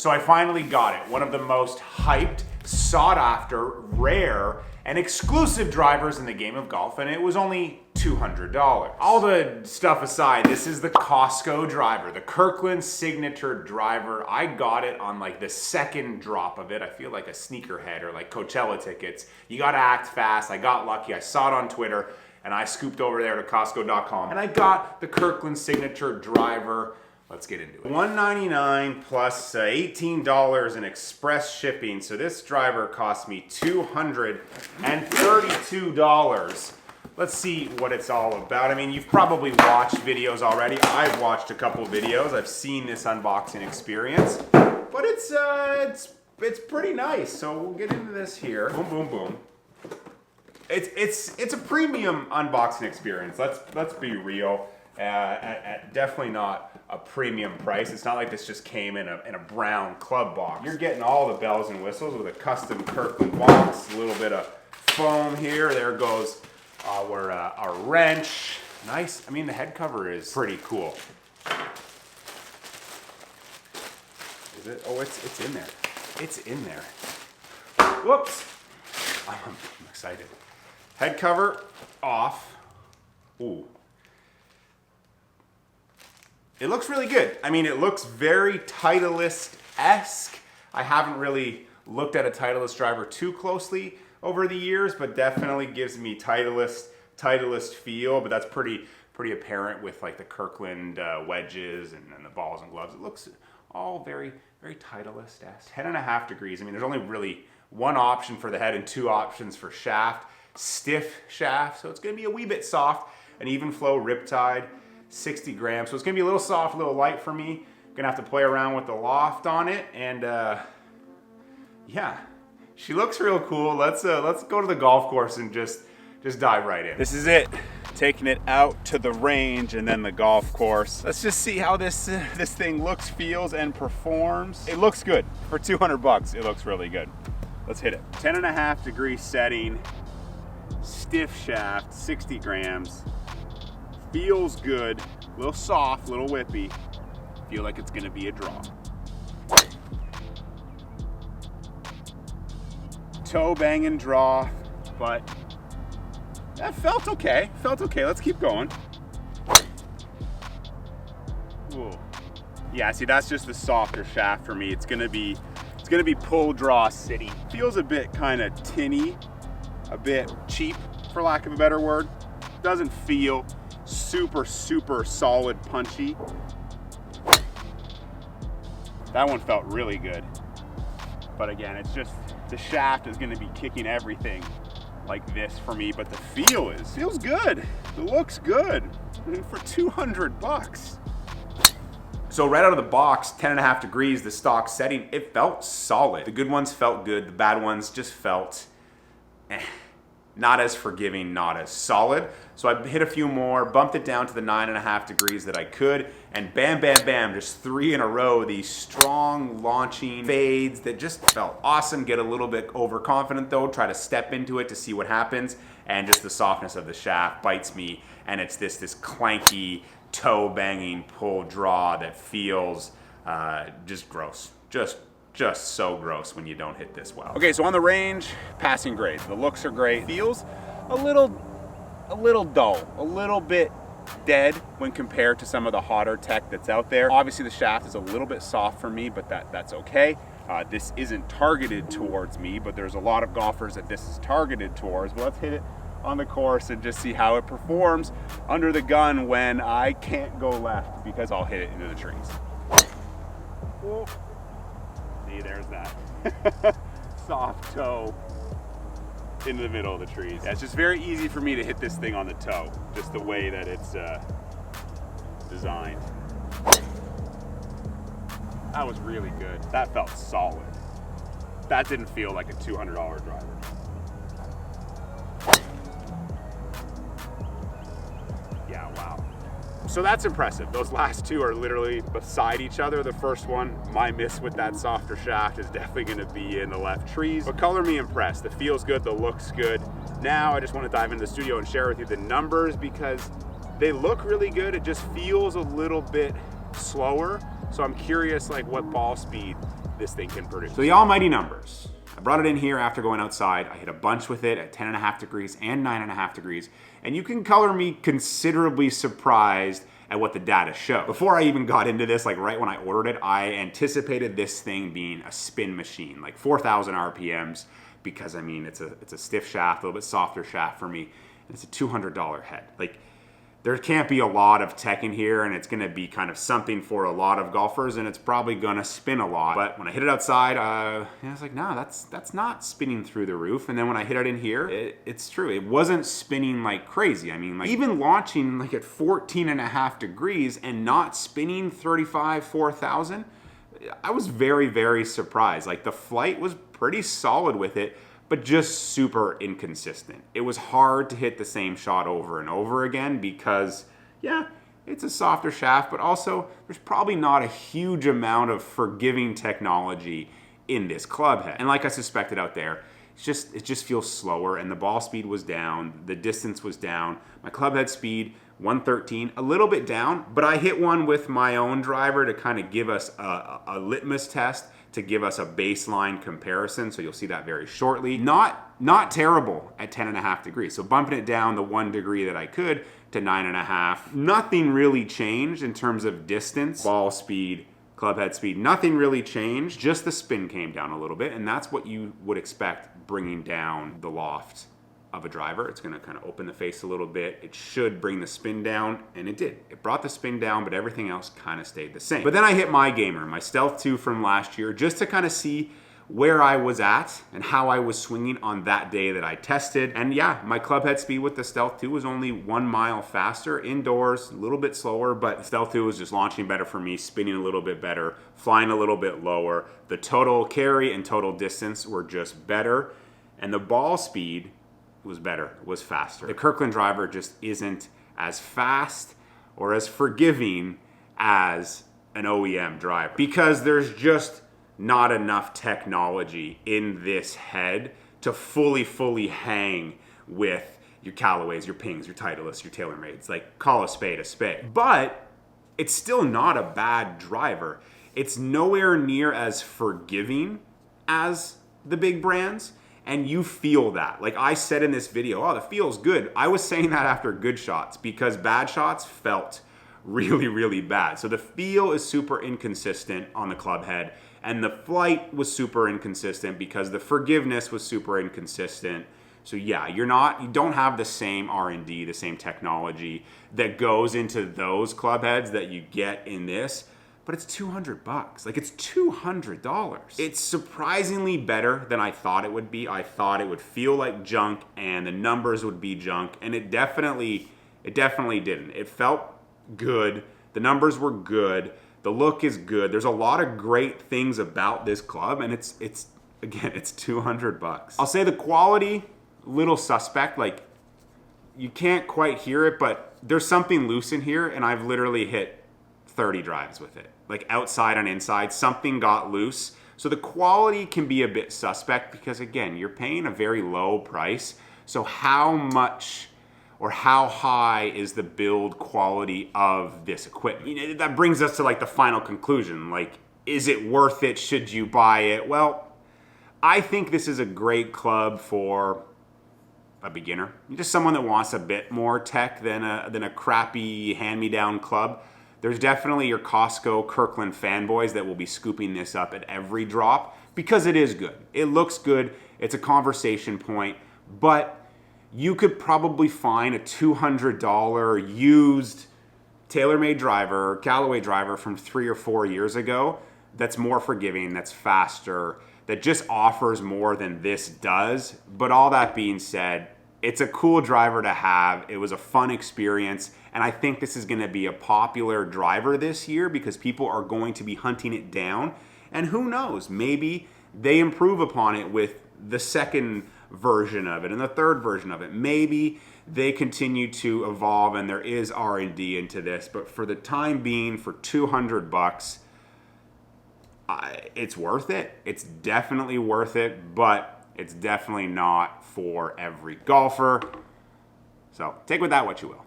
So I finally got it. One of the most hyped, sought after, rare, and exclusive drivers in the game of golf, and it was only $200. All the stuff aside, this is the Costco driver, the Kirkland Signature Driver. I got it on like the second drop of it. I feel like a sneakerhead or like Coachella tickets. You gotta act fast. I got lucky. I saw it on Twitter and I scooped over there to Costco.com and I got the Kirkland Signature Driver. Let's get into it. $199 plus $18 in express shipping. So this driver cost me $232. Let's see what it's all about. I mean, you've probably watched videos already. I've watched a couple videos. I've seen this unboxing experience, but it's pretty nice. So we'll get into this here. Boom, boom, boom. It's a premium unboxing experience. Let's be real. At definitely not a premium price. It's not like this just came in a brown club box. You're getting all the bells and whistles with a custom Kirkland box, a little bit of foam here. There goes our wrench. Nice. I mean, the head cover is pretty cool. Is it? Oh, it's in there. It's in there. Whoops. I'm excited. Head cover off. Ooh. It looks really good. I mean, it looks very Titleist-esque. I haven't really looked at a Titleist driver too closely over the years, but definitely gives me Titleist feel. But that's pretty apparent with like the Kirkland wedges and the balls and gloves. It looks all very Titleist-esque. 10.5 degrees. I mean, there's only really one option for the head and two options for shaft. Stiff shaft, so it's gonna be a wee bit soft. An even flow riptide. 60 grams, so it's gonna be a little soft, a little light for me. I'm gonna have to play around with the loft on it, and yeah, she looks real cool. Let's go to the golf course and just dive right in. This is it, taking it out to the range and then the golf course. Let's just see how this thing looks, feels, and performs. It looks good for 200 bucks. It looks really good. Let's hit it. 10.5 degree setting, stiff shaft, 60 grams. Feels good, a little soft, a little whippy. Feel like it's gonna be a draw. Toe banging draw, but that felt okay. Felt okay. Let's keep going. Ooh. Yeah, see, that's just the softer shaft for me. It's gonna be pull draw city. Feels a bit kind of tinny, a bit cheap, for lack of a better word. Doesn't feel super solid punchy. That one felt really good, but again, it's just the shaft is going to be kicking everything like this for me, but the feels good. It looks good. I mean, for 200 bucks. So right out of the box, 10.5 degrees, the stock setting, it felt solid. The good ones felt good, the bad ones just felt not as forgiving, not as solid. So I hit a few more, bumped it down to the 9.5 degrees that I could, and bam, bam, bam, just 3 in a row, these strong launching fades that just felt awesome. Get a little bit overconfident though, try to step into it to see what happens, and just the softness of the shaft bites me, and it's this clanky, toe banging pull draw that feels just gross. Just so gross when you don't hit this well. Okay, so on the range, passing grade. The looks are great. Feels a little dull, a little bit dead when compared to some of the hotter tech that's out there. Obviously the shaft is a little bit soft for me, but that's okay. This isn't targeted towards me, but there's a lot of golfers that this is targeted towards. But let's hit it on the course and just see how it performs under the gun when I can't go left because I'll hit it into the trees. Whoa. See, there's that soft toe into the middle of the trees. Yeah, it's just very easy for me to hit this thing on the toe, just the way that it's designed. That was really good. That felt solid. That didn't feel like a $200 driver. Yeah, wow. So that's impressive. Those last two are literally beside each other. The first one, my miss with that softer shaft, is definitely gonna be in the left trees. But color me impressed. The feel's good, the look's good. Now I just wanna dive into the studio and share with you the numbers because they look really good. It just feels a little bit slower So I'm curious like what ball speed this thing can produce. So the almighty numbers. I brought it in here after going outside. I hit a bunch with it at 10.5 degrees and 9.5 degrees. And you can color me considerably surprised at what the data show. Before I even got into this, like right when I ordered it, I anticipated this thing being a spin machine, like 4,000 RPMs, because I mean, it's a stiff shaft, a little bit softer shaft for me, and it's a $200 head. Like, there can't be a lot of tech in here, and it's gonna be kind of something for a lot of golfers, and it's probably gonna spin a lot. But when I hit it outside, I was like, no, that's not spinning through the roof. And then when I hit it in here, it's true. It wasn't spinning like crazy. I mean, like even launching like at 14.5 degrees and not spinning 35, 4,000, I was very, very surprised. Like the flight was pretty solid with it, but just super inconsistent. It was hard to hit the same shot over and over again because, yeah, it's a softer shaft, but also there's probably not a huge amount of forgiving technology in this club head. And like I suspected out there, it just feels slower, and the ball speed was down, the distance was down. My club head speed, 113, a little bit down, but I hit one with my own driver to kind of give us a litmus test, to give us a baseline comparison, so you'll see that very shortly. Not terrible at 10.5 degrees, so bumping it down the 1 degree that I could to 9.5. Nothing really changed in terms of distance, ball speed, club head speed, nothing really changed, just the spin came down a little bit, and that's what you would expect bringing down the loft of a driver. It's gonna kind of open the face a little bit. It should bring the spin down, and it did. It brought the spin down, but everything else kind of stayed the same. But then I hit my gamer, my Stealth 2 from last year, just to kind of see where I was at and how I was swinging on that day that I tested. And yeah, my club head speed with the Stealth 2 was only 1 mile faster, indoors, a little bit slower, but the Stealth 2 was just launching better for me, spinning a little bit better, flying a little bit lower. The total carry and total distance were just better, and the ball speed was better, was faster. The Kirkland driver just isn't as fast or as forgiving as an OEM driver because there's just not enough technology in this head to fully hang with your Callaways, your Pings, your Titleists, your TaylorMades. Like, call a spade a spade. But it's still not a bad driver. It's nowhere near as forgiving as the big brands. And you feel that. Like I said in this video, oh, the feel's good. I was saying that after good shots because bad shots felt really, really bad. So the feel is super inconsistent on the club head, and the flight was super inconsistent because the forgiveness was super inconsistent. So yeah, you don't have the same R&D, the same technology that goes into those club heads that you get in this. But it's $200. Like, it's $200. It's surprisingly better than I thought it would be. I thought it would feel like junk and the numbers would be junk, and it definitely didn't. It felt good. The numbers were good. The look is good. There's a lot of great things about this club, and it's again, it's $200. I'll say the quality, little suspect. Like, you can't quite hear it, but there's something loose in here, and I've literally hit 30 drives with it. Like outside and inside, something got loose. So the quality can be a bit suspect because, again, you're paying a very low price. So how much or how high is the build quality of this equipment? You know, that brings us to like the final conclusion. Like, is it worth it? Should you buy it? Well, I think this is a great club for a beginner. Just someone that wants a bit more tech than a crappy hand-me-down club. There's definitely your Costco Kirkland fanboys that will be scooping this up at every drop because it is good. It looks good. It's a conversation point, but you could probably find a $200 used TaylorMade driver, Callaway driver from 3 or 4 years ago that's more forgiving, that's faster, that just offers more than this does. But all that being said, it's a cool driver to have. It was a fun experience, and I think this is going to be a popular driver this year because people are going to be hunting it down. And who knows, maybe they improve upon it with the second version of it and the third version of it. Maybe they continue to evolve and there is R&D into this, but for the time being, for $200, it's worth it. It's definitely worth it, but it's definitely not for every golfer. So take with that what you will.